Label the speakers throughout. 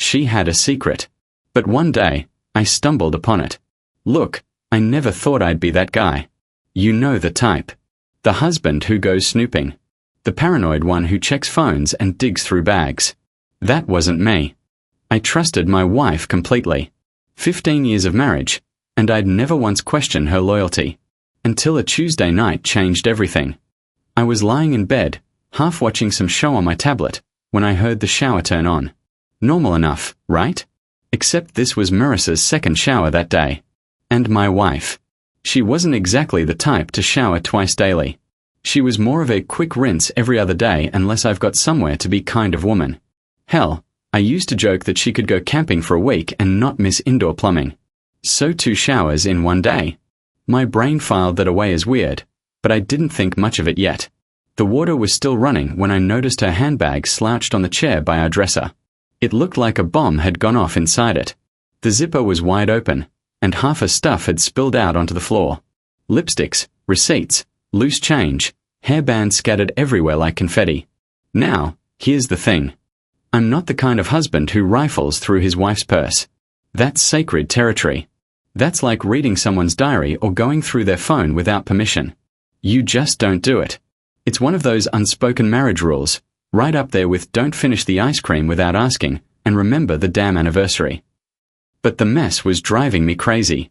Speaker 1: She had a secret. But one day, I stumbled upon it. Look, I never thought I'd be that guy. You know the type. The husband who goes snooping. The paranoid one who checks phones and digs through bags. That wasn't me. I trusted my wife completely. 15 years of marriage, and I'd never once questioned her loyalty. Until a Tuesday night changed everything. I was lying in bed, half watching some show on my tablet, when I heard the shower turn on. Normal enough, right? Except this was Marissa's second shower that day. And my wife. She wasn't exactly the type to shower twice daily. She was more of a quick rinse every other day unless I've got somewhere to be kind of woman. Hell, I used to joke that she could go camping for a week and not miss indoor plumbing. So 2 showers in one day. My brain filed that away as weird, but I didn't think much of it yet. The water was still running when I noticed her handbag slouched on the chair by our dresser. It looked like a bomb had gone off inside it. The zipper was wide open, and half her stuff had spilled out onto the floor. Lipsticks, receipts, loose change, hairbands scattered everywhere like confetti. Now, here's the thing. I'm not the kind of husband who rifles through his wife's purse. That's sacred territory. That's like reading someone's diary or going through their phone without permission. You just don't do it. It's one of those unspoken marriage rules, right up there with don't finish the ice cream without asking, and remember the damn anniversary. But the mess was driving me crazy.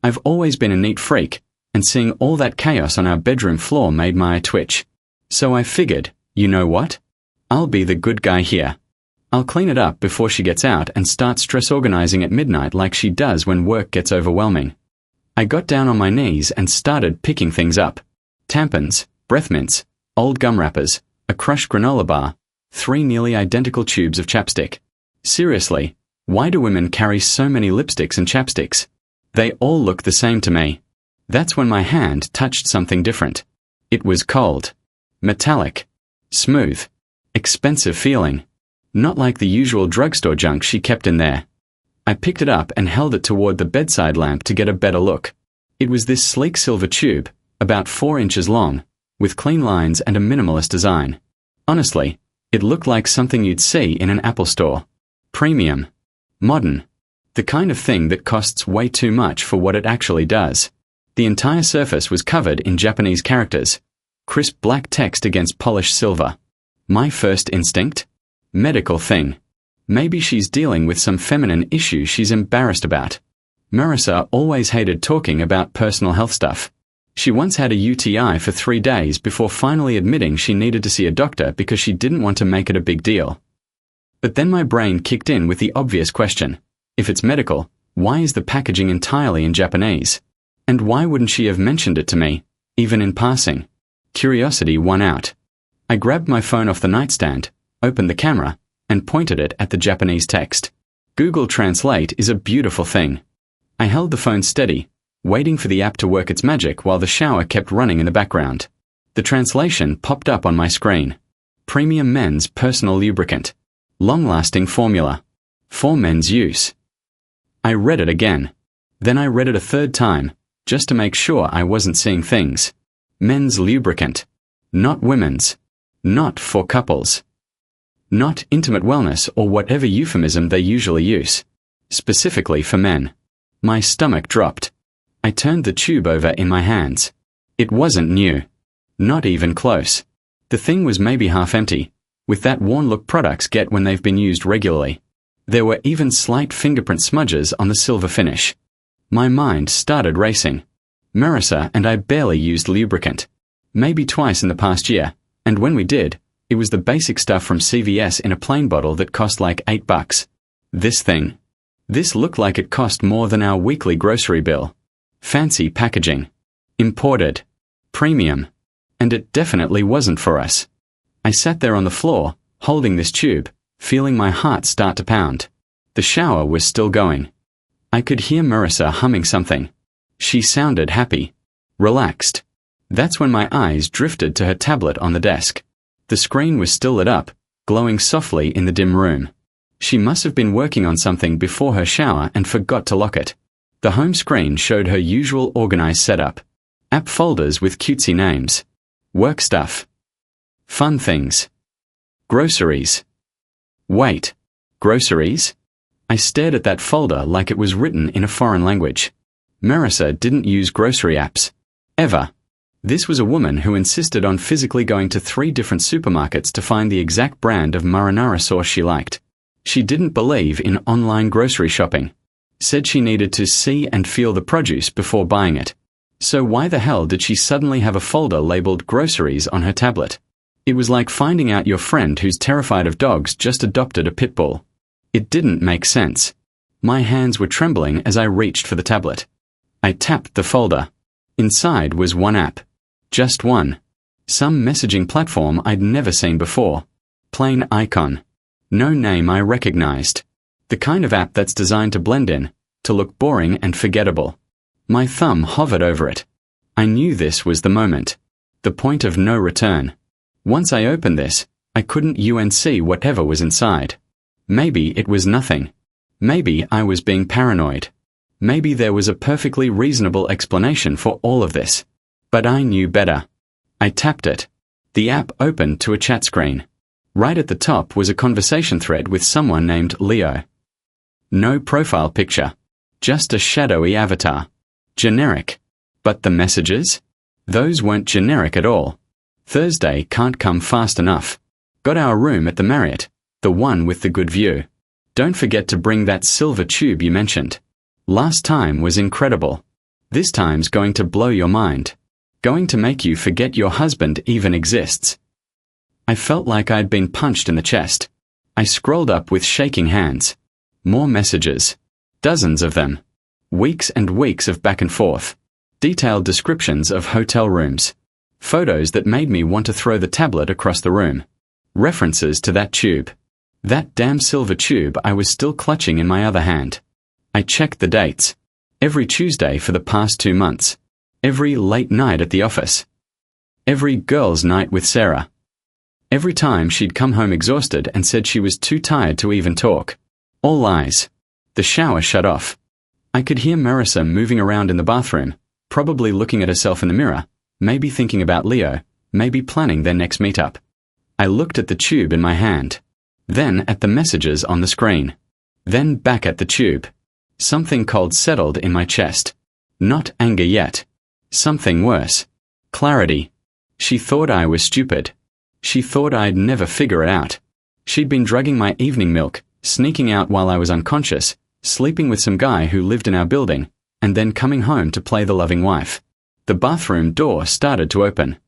Speaker 1: I've always been a neat freak, and seeing all that chaos on our bedroom floor made my eye twitch. So I figured, you know what? I'll be the good guy here. I'll clean it up before she gets out and start stress organizing at midnight like she does when work gets overwhelming. I got down on my knees and started picking things up. Tampons, breath mints, old gum wrappers, a crushed granola bar, 3 nearly identical tubes of chapstick. Seriously, why do women carry so many lipsticks and chapsticks? They all look the same to me. That's when my hand touched something different. It was cold. Metallic. Smooth. Expensive feeling. Not like the usual drugstore junk she kept in there. I picked it up and held it toward the bedside lamp to get a better look. It was this sleek silver tube, about 4 inches long, with clean lines and a minimalist design. Honestly, it looked like something you'd see in an Apple store. Premium. Modern. The kind of thing that costs way too much for what it actually does. The entire surface was covered in Japanese characters. Crisp black text against polished silver. My first instinct? Medical thing. Maybe she's dealing with some feminine issue she's embarrassed about. Marissa always hated talking about personal health stuff. She once had a UTI for 3 days before finally admitting she needed to see a doctor because she didn't want to make it a big deal. But then my brain kicked in with the obvious question. If it's medical, why is the packaging entirely in Japanese? And why wouldn't she have mentioned it to me, even in passing? Curiosity won out. I grabbed my phone off the nightstand, opened the camera, and pointed it at the Japanese text. Google Translate is a beautiful thing. I held the phone steady, waiting for the app to work its magic while the shower kept running in the background. The translation popped up on my screen. Premium men's personal lubricant. Long-lasting formula. For men's use. I read it again. Then I read it a 3rd time, just to make sure I wasn't seeing things. Men's lubricant. Not women's. Not for couples. Not intimate wellness or whatever euphemism they usually use. Specifically for men. My stomach dropped. I turned the tube over in my hands. It wasn't new. Not even close. The thing was maybe half empty, with that worn look products get when they've been used regularly. There were even slight fingerprint smudges on the silver finish. My mind started racing. Marissa and I barely used lubricant. Maybe twice in the past year, and when we did, it was the basic stuff from CVS in a plain bottle that cost like $8. This thing. This looked like it cost more than our weekly grocery bill. Fancy packaging. Imported. Premium. And it definitely wasn't for us. I sat there on the floor, holding this tube, feeling my heart start to pound. The shower was still going. I could hear Marissa humming something. She sounded happy. Relaxed. That's when my eyes drifted to her tablet on the desk. The screen was still lit up, glowing softly in the dim room. She must have been working on something before her shower and forgot to lock it. The home screen showed her usual organized setup. App folders with cutesy names. Work stuff. Fun things. Groceries. Wait. Groceries? I stared at that folder like it was written in a foreign language. Marissa didn't use grocery apps. Ever. This was a woman who insisted on physically going to 3 different supermarkets to find the exact brand of marinara sauce she liked. She didn't believe in online grocery shopping. Said she needed to see and feel the produce before buying it. So why the hell did she suddenly have a folder labeled groceries on her tablet? It was like finding out your friend who's terrified of dogs just adopted a pit bull. It didn't make sense. My hands were trembling as I reached for the tablet. I tapped the folder. Inside was one app. Just one. Some messaging platform I'd never seen before. Plain icon. No name I recognized. The kind of app that's designed to blend in, to look boring and forgettable. My thumb hovered over it. I knew this was the moment. The point of no return. Once I opened this, I couldn't UNC whatever was inside. Maybe it was nothing. Maybe I was being paranoid. Maybe there was a perfectly reasonable explanation for all of this. But I knew better. I tapped it. The app opened to a chat screen. Right at the top was a conversation thread with someone named Leo. No profile picture. Just a shadowy avatar. Generic. But the messages? Those weren't generic at all. Thursday can't come fast enough. Got our room at the Marriott, the one with the good view. Don't forget to bring that silver tube you mentioned. Last time was incredible. This time's going to blow your mind. Going to make you forget your husband even exists. I felt like I'd been punched in the chest. I scrolled up with shaking hands. More messages. Dozens of them. Weeks and weeks of back and forth. Detailed descriptions of hotel rooms. Photos that made me want to throw the tablet across the room. References to that tube. That damn silver tube I was still clutching in my other hand. I checked the dates. Every Tuesday for the past 2 months. Every late night at the office. Every girls' night with Sarah. Every time she'd come home exhausted and said she was too tired to even talk. All lies. The shower shut off. I could hear Marissa moving around in the bathroom, probably looking at herself in the mirror, maybe thinking about Leo, maybe planning their next meetup. I looked at the tube in my hand. Then at the messages on the screen. Then back at the tube. Something cold settled in my chest. Not anger yet. Something worse. Clarity. She thought I was stupid. She thought I'd never figure it out. She'd been drugging my evening milk, sneaking out while I was unconscious, sleeping with some guy who lived in our building, and then coming home to play the loving wife. The bathroom door started to open.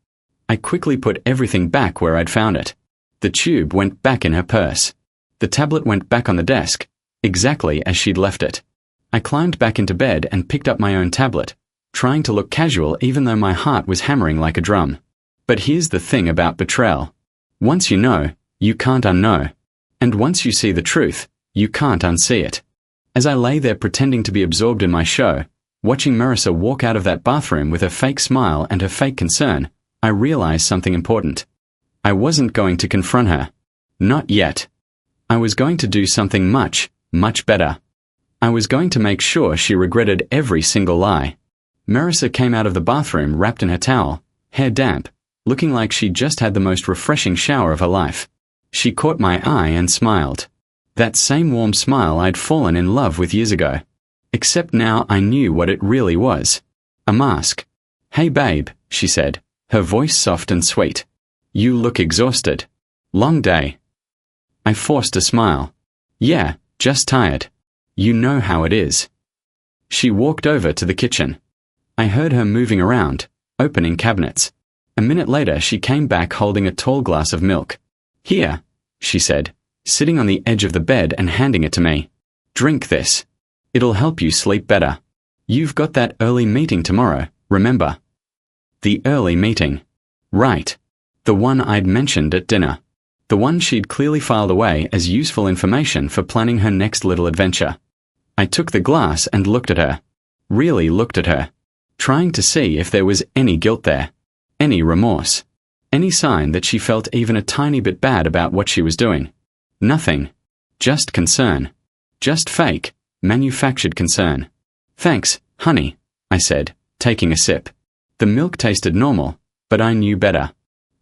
Speaker 1: I quickly put everything back where I'd found it. The tube went back in her purse. The tablet went back on the desk, exactly as she'd left it. I climbed back into bed and picked up my own tablet, trying to look casual even though my heart was hammering like a drum. But here's the thing about betrayal. Once you know, you can't unknow. And once you see the truth, you can't unsee it. As I lay there pretending to be absorbed in my show, watching Marissa walk out of that bathroom with her fake smile and her fake concern, I realized something important. I wasn't going to confront her. Not yet. I was going to do something much, much better. I was going to make sure she regretted every single lie. Marissa came out of the bathroom wrapped in her towel, hair damp, looking like she'd just had the most refreshing shower of her life. She caught my eye and smiled. That same warm smile I'd fallen in love with years ago. Except now I knew what it really was. A mask. "Hey babe," she said, her voice soft and sweet. "You look exhausted. Long day." I forced a smile. "Yeah, just tired. You know how it is." She walked over to the kitchen. I heard her moving around, opening cabinets. A minute later she came back holding a tall glass of milk. "Here," she said, sitting on the edge of the bed and handing it to me. "Drink this. It'll help you sleep better. You've got that early meeting tomorrow, remember?" The early meeting. Right. The one I'd mentioned at dinner. The one she'd clearly filed away as useful information for planning her next little adventure. I took the glass and looked at her. Really looked at her. Trying to see if there was any guilt there. Any remorse. Any sign that she felt even a tiny bit bad about what she was doing. Nothing. Just concern. Just fake, manufactured concern. "Thanks, honey," I said, taking a sip. The milk tasted normal, but I knew better.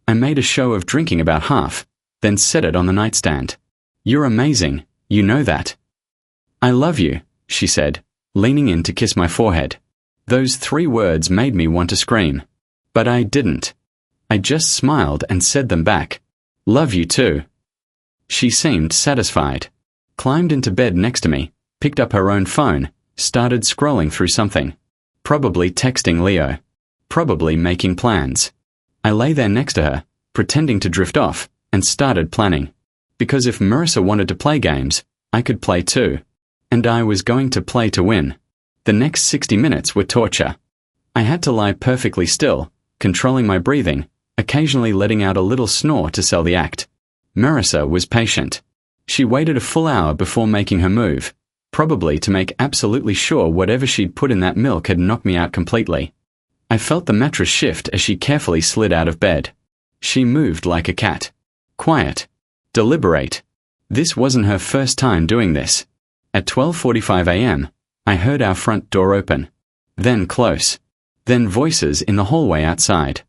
Speaker 1: I made a show of drinking about half, then set it on the nightstand. "You're amazing, you know that." I love you, she said, leaning in to kiss my forehead. Those 3 words made me want to scream. But I didn't. I just smiled and said them back. Love you too. She seemed satisfied. Climbed into bed next to me, picked up her own phone, started scrolling through something. Probably texting Leo. Probably making plans. I lay there next to her, pretending to drift off, and started planning. Because if Marissa wanted to play games, I could play too. And I was going to play to win. The next 60 minutes were torture. I had to lie perfectly still, controlling my breathing, occasionally letting out a little snore to sell the act. Marissa was patient. She waited a full hour before making her move, probably to make absolutely sure whatever she'd put in that milk had knocked me out completely. I felt the mattress shift as she carefully slid out of bed. She moved like a cat. Quiet. Deliberate. This wasn't her first time doing this. At 12:45 a.m., I heard our front door open. Then close. Then voices in the hallway outside.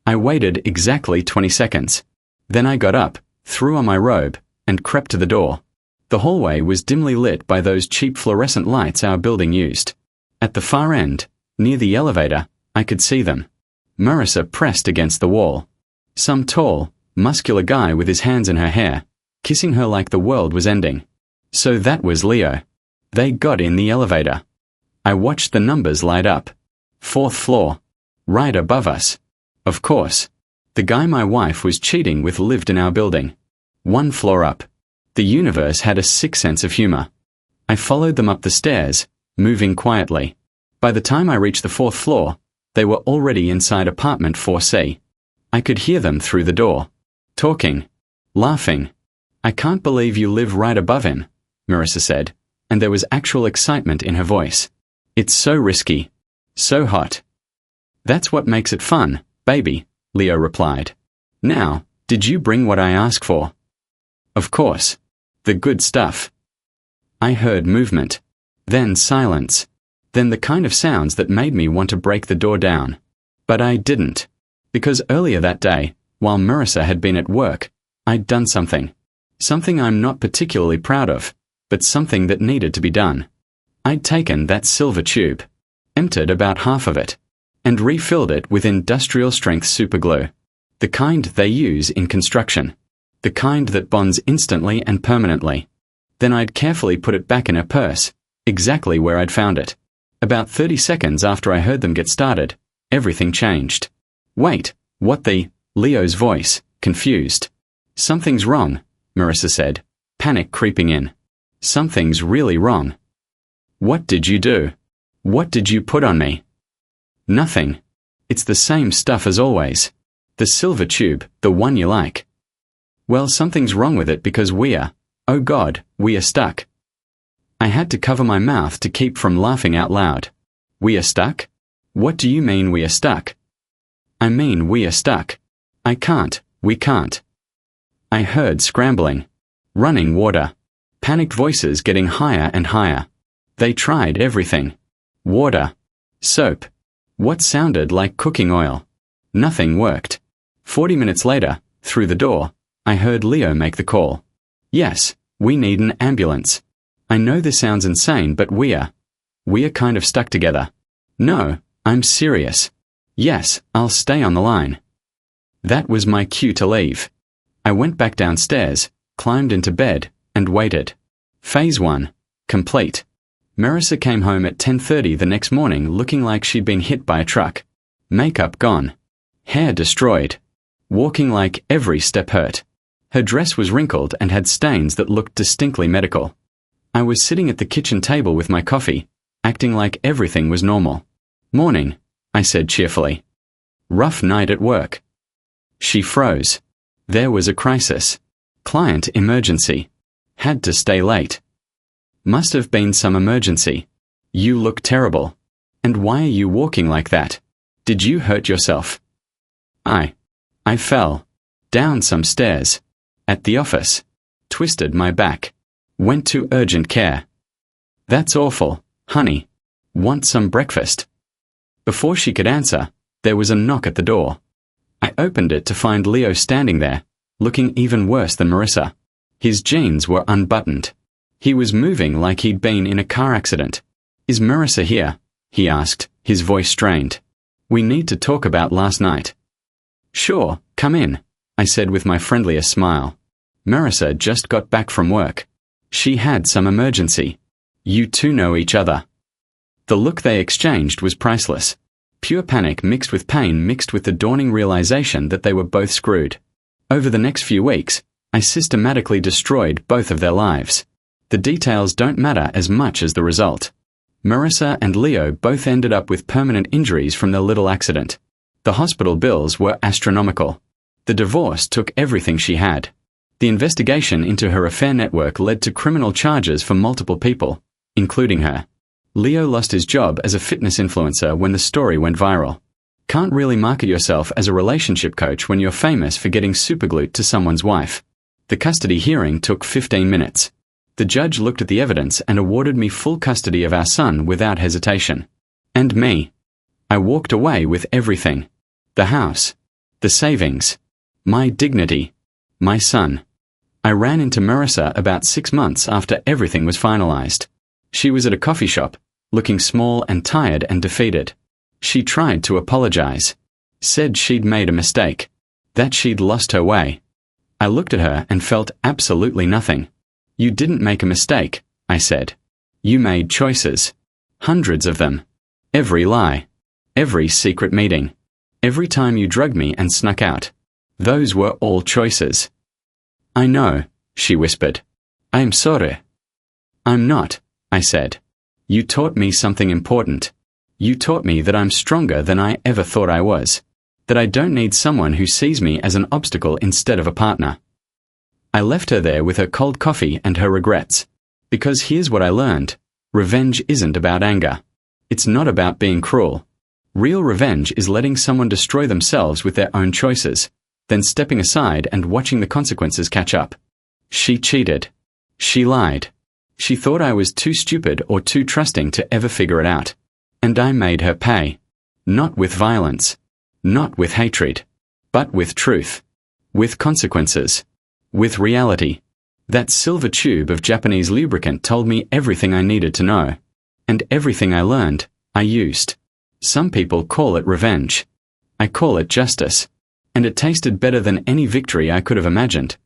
Speaker 1: I waited exactly 20 seconds. Then I got up, threw on my robe, and crept to the door. The hallway was dimly lit by those cheap fluorescent lights our building used. At the far end, near the elevator, I could see them. Marissa pressed against the wall. Some tall, muscular guy with his hands in her hair, kissing her like the world was ending. So that was Leo. They got in the elevator. I watched the numbers light up. 4th floor. Right above us. Of course. The guy my wife was cheating with lived in our building. 1 floor up. The universe had a sick sense of humor. I followed them up the stairs, moving quietly. By the time I reached the 4th floor, they were already inside apartment 4C. I could hear them through the door. Talking. Laughing. I can't believe you live right above him, Marissa said, and there was actual excitement in her voice. It's so risky. So hot. That's what makes it fun, baby, Leo replied. Now, did you bring what I asked for? Of course. The good stuff. I heard movement. Then silence. Then the kind of sounds that made me want to break the door down. But I didn't. Because earlier that day, while Marissa had been at work, I'd done something. Something I'm not particularly proud of, but something that needed to be done. I'd taken that silver tube, emptied about half of it, and refilled it with industrial-strength superglue. The kind they use in construction. The kind that bonds instantly and permanently. Then I'd carefully put it back in her purse, exactly where I'd found it. About 30 seconds after I heard them get started, everything changed. Wait, what the? Leo's voice, confused. Something's wrong, Marissa said, panic creeping in. Something's really wrong. What did you do? What did you put on me? Nothing. It's the same stuff as always. The silver tube, the one you like. Well, something's wrong with it because oh God, we are stuck. I had to cover my mouth to keep from laughing out loud. We are stuck? What do you mean we are stuck? I mean we are stuck. We can't. I heard scrambling. Running water. Panicked voices getting higher and higher. They tried everything. Water. Soap. What sounded like cooking oil. Nothing worked. 40 minutes later, through the door, I heard Leo make the call. Yes, we need an ambulance. I know this sounds insane, but we are kind of stuck together. No, I'm serious. Yes, I'll stay on the line. That was my cue to leave. I went back downstairs, climbed into bed, and waited. Phase 1. Complete. Marissa came home at 10:30 the next morning looking like she'd been hit by a truck. Makeup gone. Hair destroyed. Walking like every step hurt. Her dress was wrinkled and had stains that looked distinctly medical. I was sitting at the kitchen table with my coffee, acting like everything was normal. Morning, I said cheerfully. Rough night at work. She froze. There was a crisis. Client emergency. Had to stay late. Must have been some emergency. You look terrible. And why are you walking like that? Did you hurt yourself? I fell. Down some stairs. At the office. Twisted my back. Went to urgent care. That's awful, honey. Want some breakfast? Before she could answer, there was a knock at the door. I opened it to find Leo standing there, looking even worse than Marissa. His jeans were unbuttoned. He was moving like he'd been in a car accident. "Is Marissa here?" he asked, his voice strained. "We need to talk about last night." "Sure, come in," I said with my friendliest smile. "Marissa just got back from work. She had some emergency. You two know each other." The look they exchanged was priceless. Pure panic mixed with pain mixed with the dawning realization that they were both screwed. Over the next few weeks, I systematically destroyed both of their lives. The details don't matter as much as the result. Marissa and Leo both ended up with permanent injuries from their little accident. The hospital bills were astronomical. The divorce took everything she had. The investigation into her affair network led to criminal charges for multiple people, including her. Leo lost his job as a fitness influencer when the story went viral. Can't really market yourself as a relationship coach when you're famous for getting superglued to someone's wife. The custody hearing took 15 minutes. The judge looked at the evidence and awarded me full custody of our son without hesitation. And me. I walked away with everything. The house. The savings. My dignity. My son. I ran into Marissa about 6 months after everything was finalized. She was at a coffee shop, looking small and tired and defeated. She tried to apologize. Said she'd made a mistake. That she'd lost her way. I looked at her and felt absolutely nothing. "You didn't make a mistake," I said. "You made choices. Hundreds of them. Every lie. Every secret meeting. Every time you drugged me and snuck out. Those were all choices." "I know," she whispered. "I am sorry." "I'm not," I said. "You taught me something important. You taught me that I'm stronger than I ever thought I was. That I don't need someone who sees me as an obstacle instead of a partner." I left her there with her cold coffee and her regrets. Because here's what I learned. Revenge isn't about anger. It's not about being cruel. Real revenge is letting someone destroy themselves with their own choices, then stepping aside and watching the consequences catch up. She cheated. She lied. She thought I was too stupid or too trusting to ever figure it out. And I made her pay. Not with violence. Not with hatred. But with truth. With consequences. With reality. That silver tube of Japanese lubricant told me everything I needed to know. And everything I learned, I used. Some people call it revenge. I call it justice. And it tasted better than any victory I could have imagined.